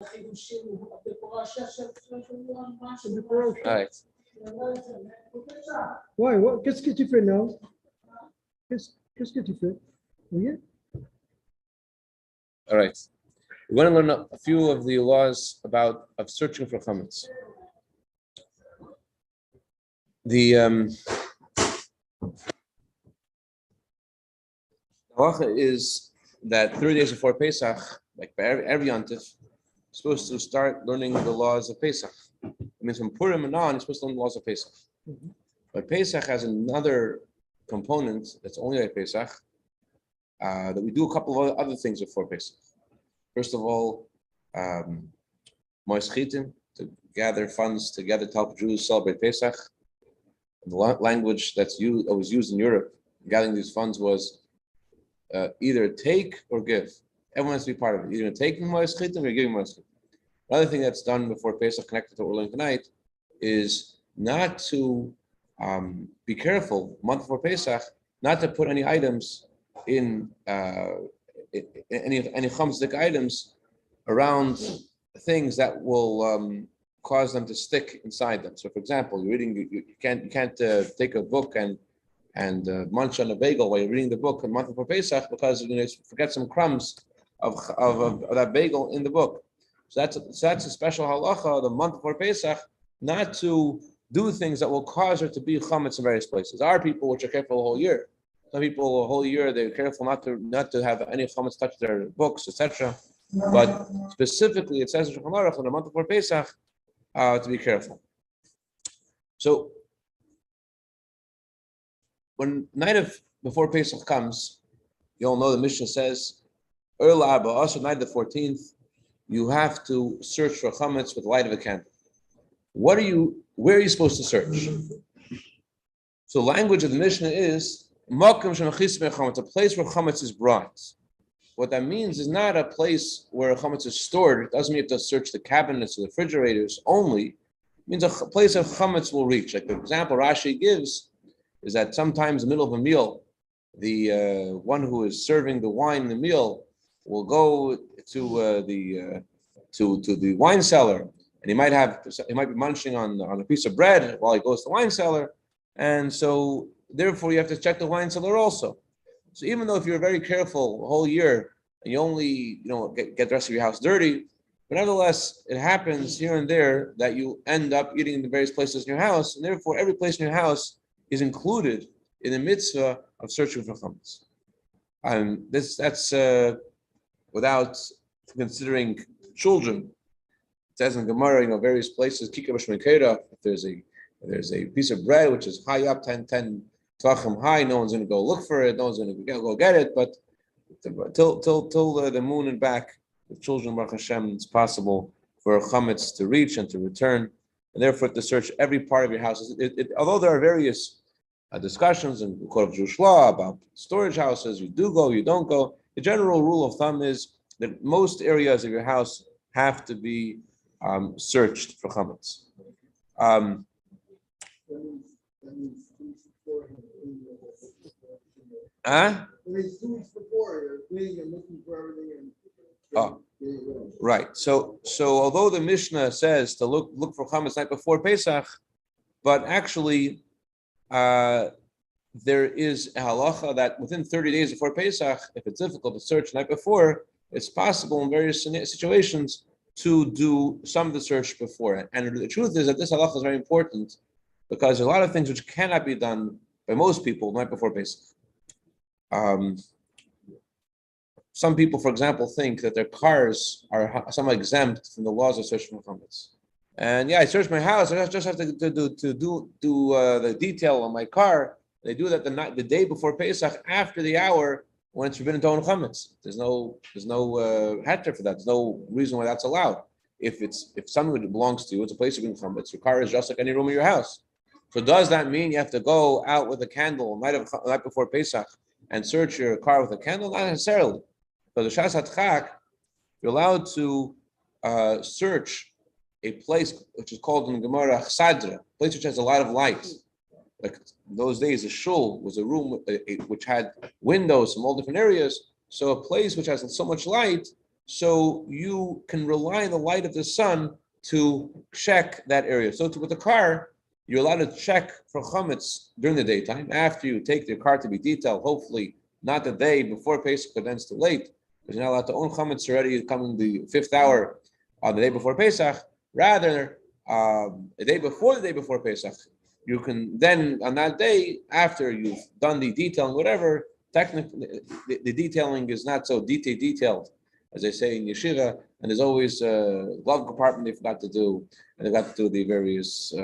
All right. Why? What? Qu'est-ce que tu fais now? Qu'est-ce que tu fais? Oui? All right. We're going to learn a few of the laws of searching for chametz. The halacha is that 30 days before Pesach, like by every yontif, supposed to start learning the laws of Pesach. It means from Purim and on, you're supposed to learn the laws of Pesach. Mm-hmm. But Pesach has another component that's only like Pesach, that we do a couple of other things before Pesach. First of all, Mois Chitim, to gather funds together to help Jews celebrate Pesach. And the language that was used in Europe, gathering these funds was either take or give. Everyone has to be part of it. You're either taking Mois Chitim or giving Mois Chitim. Another thing that's done before Pesach, connected to what we're learning tonight, is not to be careful, a month before Pesach, not to put any items in any chametz items around things that will cause them to stick inside them. So, for example, you're reading, you can't take a book and munch on a bagel while you're reading the book a month before Pesach, because you're going to forget some crumbs of that bagel in the book. So that's a special halacha the month before Pesach, not to do things that will cause her to be chametz in various places. There are people which are careful the whole year. Some people the whole year they're careful not to have any chametz touch their books, etc. But specifically, it says in Shulchan Aruch in the month before Pesach to be careful. So when before Pesach comes, you all know the Mishnah says, early also night of the 14th, you have to search for chametz with the light of a candle. Where are you supposed to search? So language of the Mishnah is makom shemachis chametz, a place where chametz is brought. What that means is not a place where chametz is stored. It doesn't mean you have to search the cabinets or the refrigerators only. It means a place of chametz will reach. Like the example Rashi gives is that sometimes in the middle of a meal, the one who is serving the wine in the meal will go to the wine cellar, and he might be munching on a piece of bread while he goes to the wine cellar, and so therefore you have to check the wine cellar also. So even though if you're very careful the whole year and you only get the rest of your house dirty, but nevertheless it happens here and there that you end up eating in the various places in your house, and therefore every place in your house is included in the mitzvah of searching for chametz. That's without considering children. It says in Gemara, various places, Kika B'Shmenkera, if there's a piece of bread which is high up, 10 tvachim high, no one's going to go look for it, no one's going to go get it, but till the moon and back, the children, Baruch Hashem, it's possible for chametz to reach and to return, and therefore to search every part of your house. Although there are various discussions in the Code of Jewish law about storage houses, you do go, you don't go, the general rule of thumb is that most areas of your house have to be searched for chametz. Right. So although the Mishnah says to look for chametz night before Pesach, but actually there is a halacha that within 30 days before Pesach, if it's difficult to search the night before, it's possible in various situations to do some of the search before. And the truth is that this halacha is very important because there's a lot of things which cannot be done by most people the night before Pesach. Some people, for example, think that their cars are somehow exempt from the laws of searching for chametz. And I searched my house. I just have to do the detail on my car. They do that the day before Pesach, after the hour when it's forbidden to own chametz. There's no heter for that. There's no reason why that's allowed. If something that belongs to you, it's a place of chametz. Your car is just like any room in your house. So does that mean you have to go out with a candle night before Pesach and search your car with a candle? Not necessarily. Because the Shas HaTchak, you're allowed to search a place which is called in the Gemara Chsadra, a place which has a lot of light. Like in those days, a shul was a room which had windows from all different areas. So a place which has so much light, so you can rely on the light of the sun to check that area. So with the car, you're allowed to check for chametz during the daytime after you take your car to be detailed. Hopefully, not the day before Pesach, but then it's too late because you're not allowed to own chametz already coming the 5th hour on the day before Pesach. Rather, the day before Pesach, you can then on that day after you've done the detailing, whatever. Technically, the detailing is not so detailed as they say in yeshiva, and there's always a glove compartment they forgot to do, and they got to do the various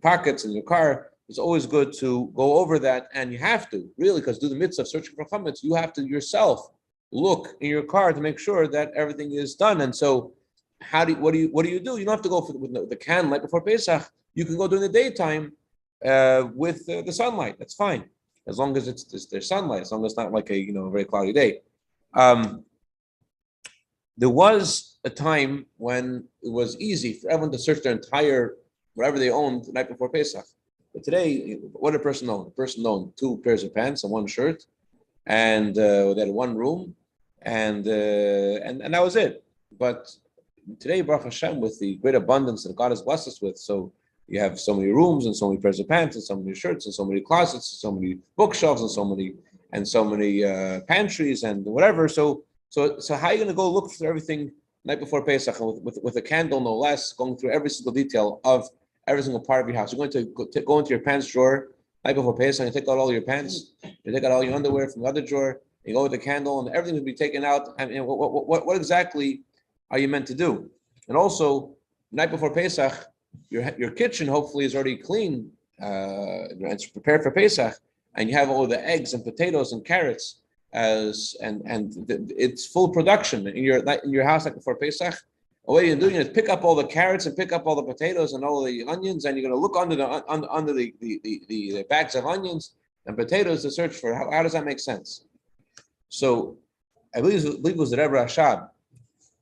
pockets in your car. It's always good to go over that, and you have to really, because do the mitzvah of searching for chametz, you have to yourself look in your car to make sure that everything is done. And so, what do you do? You don't have to go with the candle right before Pesach. You can go during the daytime with the sunlight. That's fine, as long as there's sunlight, as long as it's not like a very cloudy day. There was a time when it was easy for everyone to search their entire whatever they owned the night before Pesach. But today, what did a person own? A person owned 2 pairs of pants and 1 shirt, and they had 1 room, and that was it. But today, Baruch Hashem, with the great abundance that God has blessed us with, so you have so many rooms and so many pairs of pants and so many shirts and so many closets, and so many bookshelves and so many pantries and whatever. So how are you going to go look for everything night before Pesach with a candle, no less, going through every single detail of every single part of your house? You're going to go into your pants drawer night before Pesach and take out all your pants, you take out all your underwear from the other drawer, you go with the candle, and everything will be taken out. I mean, what exactly are you meant to do? And also, night before Pesach, your kitchen hopefully is already clean, it's prepared for Pesach, and you have all the eggs and potatoes and carrots it's full production in your house like before Pesach. What you're doing is pick up all the carrots and pick up all the potatoes and all the onions, and you're going to look under the bags of onions and potatoes to search for how does that make sense? So I believe it was the Rebbe Rashab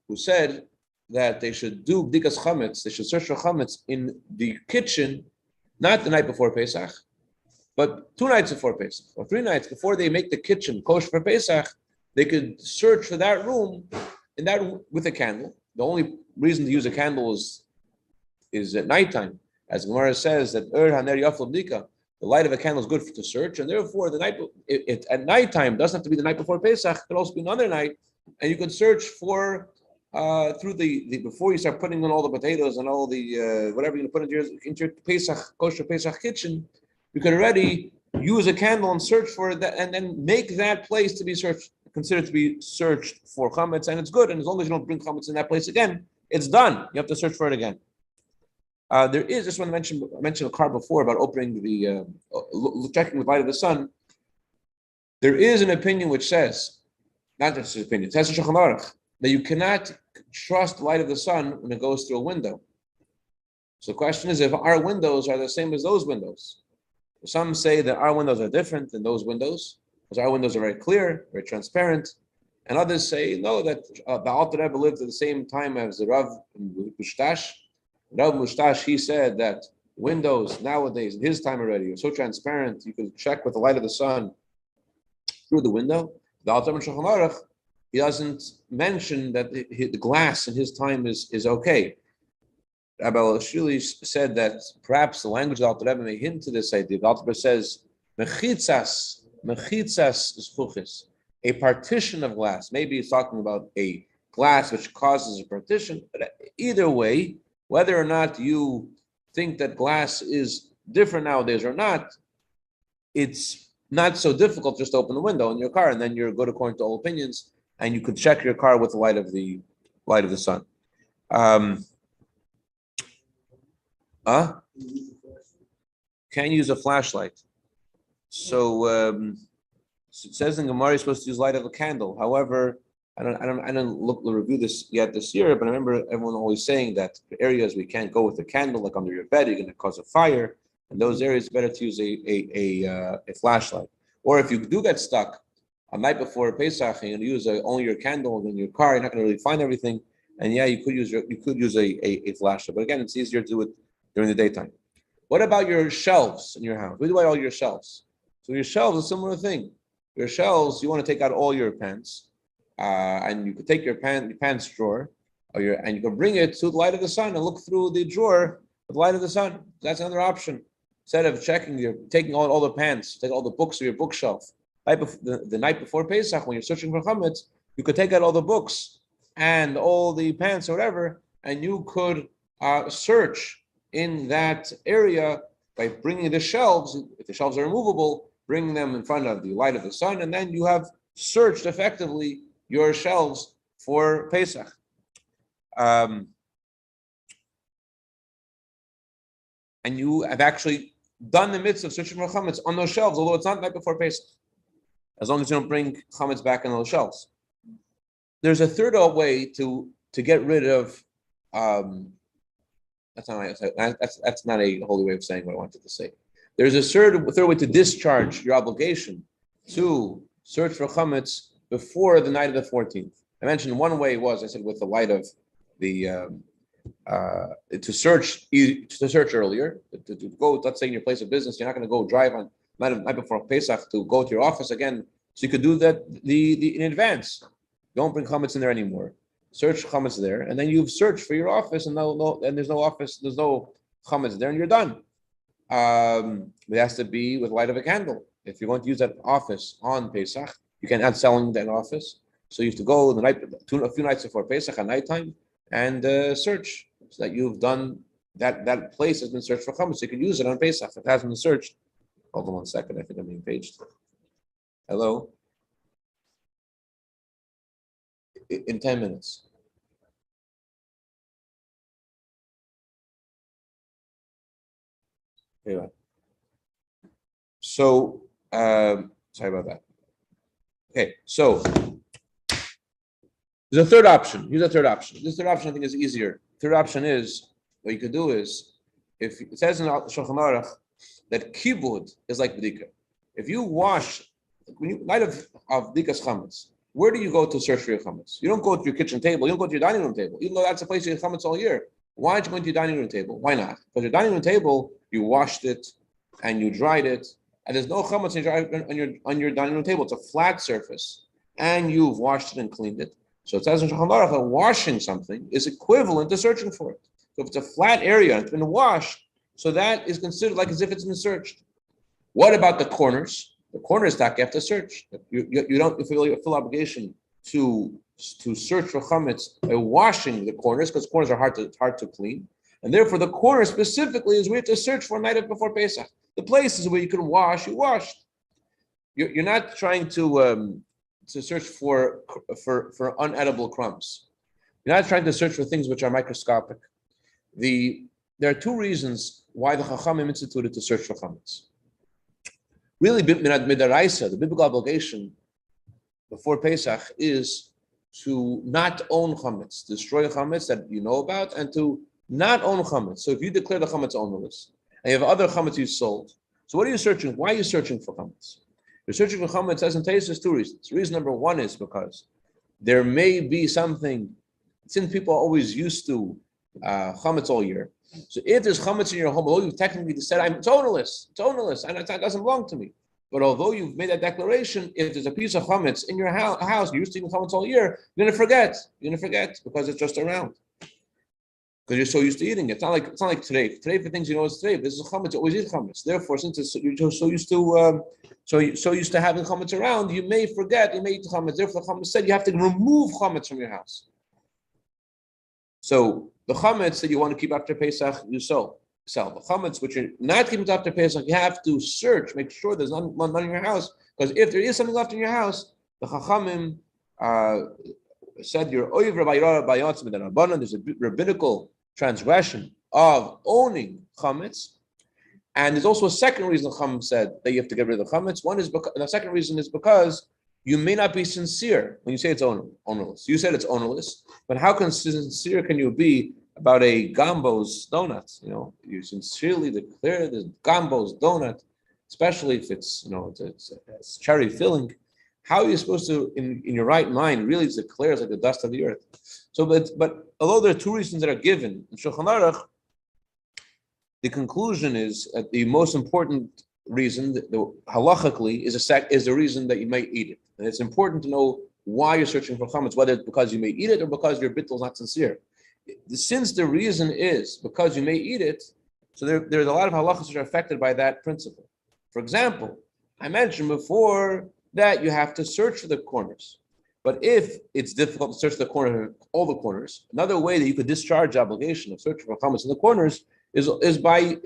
who said that they should do bdikas chametz, they should search for chametz in the kitchen, not the night before Pesach, but 2 nights before Pesach, or 3 nights before they make the kitchen kosher for Pesach, they could search for that room with a candle. The only reason to use a candle is at nighttime, as Gemara says that the light of a candle is good to search, and therefore at nighttime doesn't have to be the night before Pesach; it could also be another night, and you could search for through the before you start putting in all the potatoes and all the whatever you're going to put into your Pesach kosher Pesach kitchen. You could already use a candle and search for that, and then make that place to be searched, considered to be searched for chametz, and it's good. And as long as you don't bring chametz in that place again, it's done. You have to search for it again. There is, just want to mention a car before about opening the checking the light of the sun. There is an opinion which says, not just an opinion, it says in Shulchan Aruch, that you cannot trust the light of the sun when it goes through a window. So the question is, if our windows are the same as those windows. Some say that our windows are different than those windows, because our windows are very clear, very transparent. And others say, no, that the Alter Rebbe lived at the same time as the Rav Mushtash. Rav Mushtash, he said that windows nowadays, in his time already, are so transparent, you can check with the light of the sun through the window. The Alter Rebbe Shulchan Aruch, he doesn't mention that the glass in his time is okay. Rabbi Shuli said that perhaps the language of the Alter Rebbe may hint to this idea. The Alter Rebbe says, mechitzas zchuchis, a partition of glass. Maybe he's talking about a glass which causes a partition. But either way, whether or not you think that glass is different nowadays or not, it's not so difficult just to open the window in your car, and then you're good according to all opinions, and you could check your car with the light of the sun. Can use a flashlight. So it says in Gemara you're supposed to use light of a candle. However, I didn't review this yet this year, but I remember everyone always saying that for areas we can't go with a candle, like under your bed, you're going to cause a fire. In those areas, it's better to use a flashlight. Or if you do get stuck a night before Pesach and you use only your candle in your car, you're not going to really find everything. And yeah, you could use a flashlight, but again, it's easier to do it during the daytime. What about your shelves in your house? What do you do all your shelves? So your shelves is a similar thing. Your shelves, you want to take out all your pens, and you could take your pants drawer, and you can bring it to the light of the sun and look through the drawer with the light of the sun. That's another option. Instead of taking all the pants, take all the books of your bookshelf. The night before Pesach, when you're searching for chametz, you could take out all the books and all the pants or whatever, and you could search in that area by bringing the shelves. If the shelves are removable, bring them in front of the light of the sun, and then you have searched effectively your shelves for Pesach. And you have actually done the mitzvah of searching for chametz on those shelves, although it's not night before Pesach, as long as you don't bring chametz back on those shelves. There's a third way to get rid of. That's not a holy way of saying what I wanted to say. There's a third way to discharge your obligation to search for chametz before the night of the 14th. I mentioned one way was, I said, with the light of the to search earlier, to go. Let's say in your place of business, you're not going to go drive on night before Pesach to go to your office again. So you could do that in advance. Don't bring chametz in there anymore. Search chametz there, and then you've searched for your office, and there's no office, there's no chametz there, and you're done. It has to be with light of a candle. If you're going to use that office on Pesach, you can't add selling that office. So you have to go a few nights before Pesach at nighttime and search, so that you've done that place has been searched for chametz. So you can use it on Pesach. If it hasn't been searched, hold on one second. I think I'm being paged. Hello. In 10 minutes. Anyway. So, sorry about that. Okay, so there's a third option. Here's a third option. This third option I think is easier. Third option is, what you could do is, if it says in Shulchan Aruch that kibud is like bdika. If you wash, night of bdikas chametz, where do you go to search for your chametz? You don't go to your kitchen table. You don't go to your dining room table, even though that's the place you get chametz all year. Why aren't you going to your dining room table? Why not? Because your dining room table, you washed it and you dried it, and there's no chametz on your dining room table. It's a flat surface, and you've washed it and cleaned it. So it says in Shulchan Aruch that washing something is equivalent to searching for it. So if it's a flat area and it's been washed, so that is considered like as if it's been searched. What about the corners? The corners that you have to search. You don't feel a full obligation to search for chametz by washing the corners, because corners are hard to clean, and therefore the corner specifically is where you have to search for night before Pesach. The places where you can wash, you washed. You're not trying to search for unedible crumbs. You're not trying to search for things which are microscopic. There are two reasons why the Chachamim instituted to search for chametz. Really, midaraisa, the biblical obligation before Pesach is to not own chametz, destroy chametz that you know about, and to not own chametz. So if you declare the chametz ownerless, and you have other chametz you sold, so what are you searching? Why are you searching for chametz? You're searching for chametz, as in Taisa, there's two reasons. Reason number one is because there may be something, since people are always used to chametz all year. So if there's chametz in your home, although you've technically said, it's ownerless, and it doesn't belong to me. But although you've made that declaration, if there's a piece of chametz in your house, you're used to eating chametz all year, you're gonna forget. You're gonna forget because it's just around. Because you're so used to eating it. It's not like today. Today, for things you know it's today. This is chametz. You always eat chametz. Therefore, since you're so used to having chametz around, you may forget. You may eat chametz. Therefore, the chametz said you have to remove chametz from your house. So the chametz that you want to keep after Pesach, you sell. The chametz which you're not keeping after Pesach, you have to search, make sure there's none in your house. Because if there is something left in your house, the Chachamim said you're oiv rabbi. There's a rabbinical transgression of owning chametz, and there's also a second reason the Chachamim said that you have to get rid of the chametz. One is because, and the second reason is because you may not be sincere when you say it's ownerless. You said it's ownerless, but how sincere can you be about a Gambo's donut? You sincerely declare the Gambo's donut, especially if it's it's cherry filling. How are you supposed to, in your right mind, really declare it's like the dust of the earth? So, but although there are two reasons that are given in Shulchan Aruch, the conclusion is that the most important reason, halachically, is the reason that you might eat it. And it's important to know why you're searching for chametz, whether it's because you may eat it or because your bittul is not sincere. Since the reason is because you may eat it, so there's a lot of halachas which are affected by that principle. For example, I mentioned before that you have to search for the corners. But if it's difficult to search all the corners, another way that you could discharge the obligation of searching for chametz in the corners is by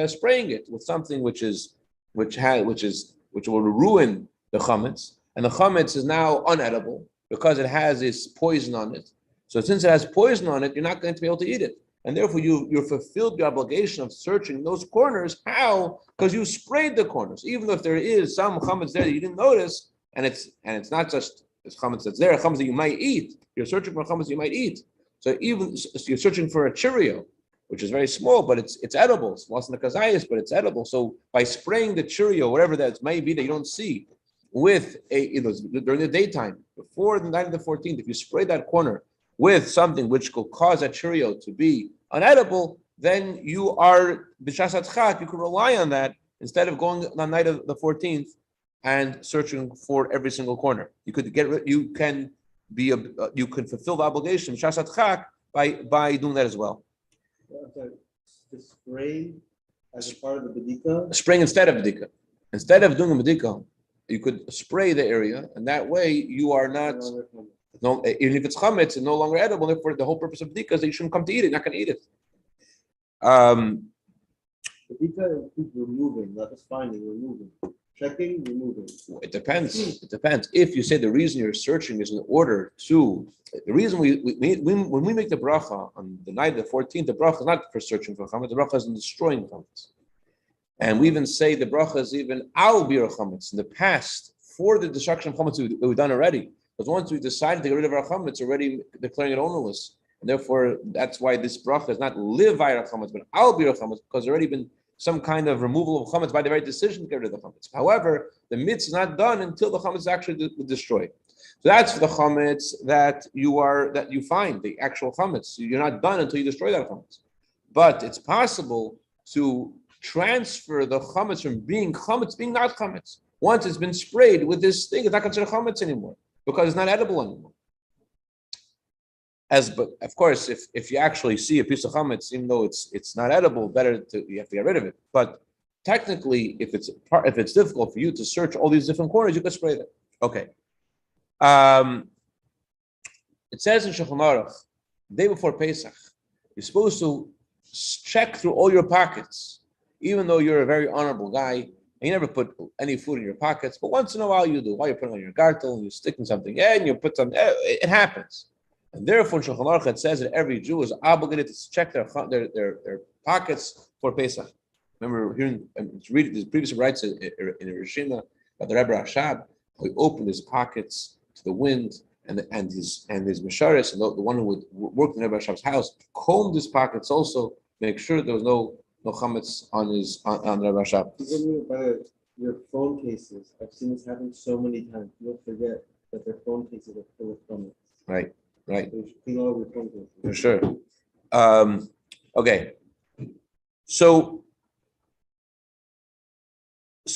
spraying it with something which will ruin the chametz, and the chametz is now unedible because it has this poison on it. So since it has poison on it, you're not going to be able to eat it, and therefore you're fulfilled your obligation of searching those corners. How? Because you sprayed the corners, even though if there is some chametz there that you didn't notice, and it's not just it's chametz that's there, chametz that you might eat. You're searching for chametz you might eat. So you're searching for a Cheerio, which is very small, but it's edible. It's lost in the kazayas, but it's edible. So by spraying the Cheerio, whatever that may be that you don't see, with during the daytime, before the night of the 14th, if you spray that corner with something which could cause that Cheerio to be unedible, then you are b'shas chak. You can rely on that instead of going on the night of the 14th and searching for every single corner. You can fulfill the obligation b'shas chak by doing that as well. The spray as a part of the bedika? Spraying instead of bedika. Instead of doing a bedika, you could spray the area, and that way you are not, even if it's chametz, it's no longer edible. Therefore, the whole purpose of bedika is that you shouldn't come to eat it. You're not going to eat it. Bedika includes removing, not just finding, removing. Checking, removing. It depends. It depends. If you say the reason you're searching is in order to, the reason when we make the bracha on the night of the 14th, the bracha is not for searching for chametz. The bracha is in destroying chametz. And we even say the bracha is even al bir chametz in the past for the destruction of chametz we've done already. Because once we decided to get rid of our chametz, already declaring it ownerless, and therefore that's why this bracha is not live via chametz, but al bir chametz, because there's already been some kind of removal of chametz by the very decision to get rid of the chametz. However, the mitzvah is not done until the chametz is actually destroyed. So that's for the chametz that you find the actual chametz. You're not done until you destroy that chametz. But it's possible to transfer the chametz from being not chametz. Once it's been sprayed with this thing, it's not considered chametz anymore because it's not edible anymore. But of course, if you actually see a piece of chametz, even though it's not edible, you have to get rid of it. But technically, if it's difficult for you to search all these different corners, you could spray them. Okay. It says in Shulchan Aruch, the day before Pesach, you're supposed to check through all your pockets, even though you're a very honorable guy and you never put any food in your pockets. But once in a while you do. While you're putting on your gartel and you're sticking something in, you put some. It happens. And therefore, in Shulchan Aruch it says that every Jew is obligated to check their pockets for Pesach. Remember reading the previous rights in a Rishina by the Rebbe Rashab. He opened his pockets to the wind, and his Mesharis, and the one who would work in Rebbe Rashab's house, combed his pockets also, make sure there was no chametz on Rebbe Rashab. Even by your phone cases, I've seen this happen so many times. You'll forget that their phone cases are full of chametz. Right. So you should clean all your phone cases. For sure. Okay. So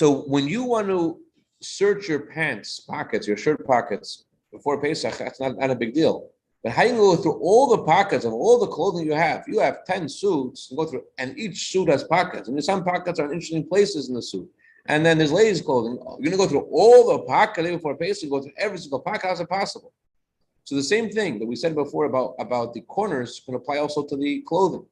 when you want to search your pants pockets, your shirt pockets before Pesach, that's not a big deal. But how you go through all the pockets of all the clothing you have? You have 10 suits to go through, and each suit has pockets. And some pockets are in interesting places in the suit. And then there's ladies' clothing. You're going to go through all the pockets before Pesach, go through every single pocket. How's it possible? So the same thing that we said before about the corners can apply also to the clothing.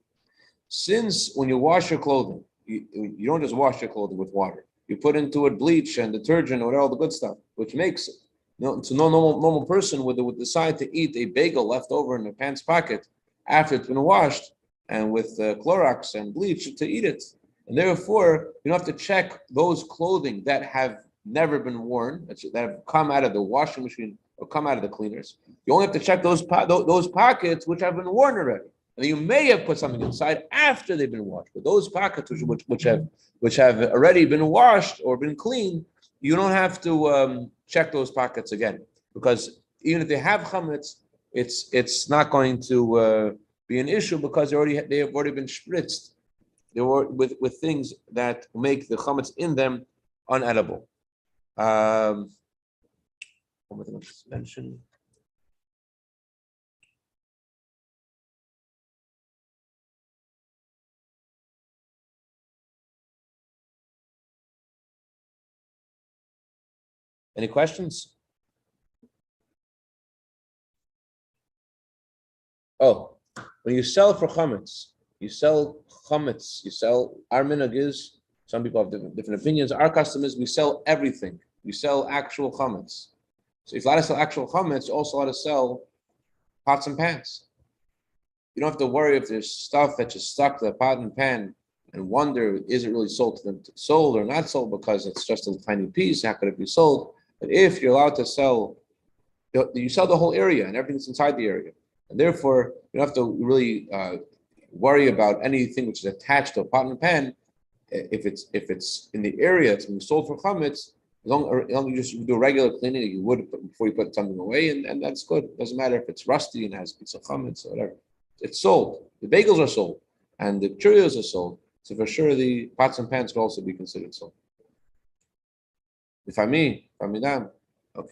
Since when you wash your clothing, you don't just wash your clothing with water. You put into it bleach and detergent or all the good stuff, which makes it. So no normal person would decide to eat a bagel left over in the pants pocket after it's been washed and with Clorox and bleach to eat it. And therefore, you don't have to check those clothing that have never been worn, that have come out of the washing machine or come out of the cleaners. You only have to check those pockets which have been worn already. And you may have put something inside after they've been washed, but those pockets which have already been washed or been cleaned, you don't have to check those pockets again, because even if they have chametz, it's not going to be an issue because they have already been spritzed. They were with things that make the chametz in them unedible. One more thing I'll just mention. Any questions? Oh, when you sell for chametz, you sell chametz, you sell, our minhag is, some people have different opinions. Our custom is we sell everything. We sell actual chametz. So if you allowed to sell actual chametz, you also allowed to sell pots and pans. You don't have to worry if there's stuff that just stuck to the pot and pan and wonder, is it really sold or not sold, because it's just a tiny piece, how could it be sold? But if you're allowed to sell, you sell the whole area and everything that's inside the area. And therefore, you don't have to really worry about anything which is attached to a pot and pan. If it's in the area, it's being sold for chametz. As long as you just do a regular cleaning, you would before you put something away, and that's good. It doesn't matter if it's rusty and has pizza chametz or whatever. It's sold. The bagels are sold, and the Cheerios are sold. So for sure, the pots and pans could also be considered sold. If I mean,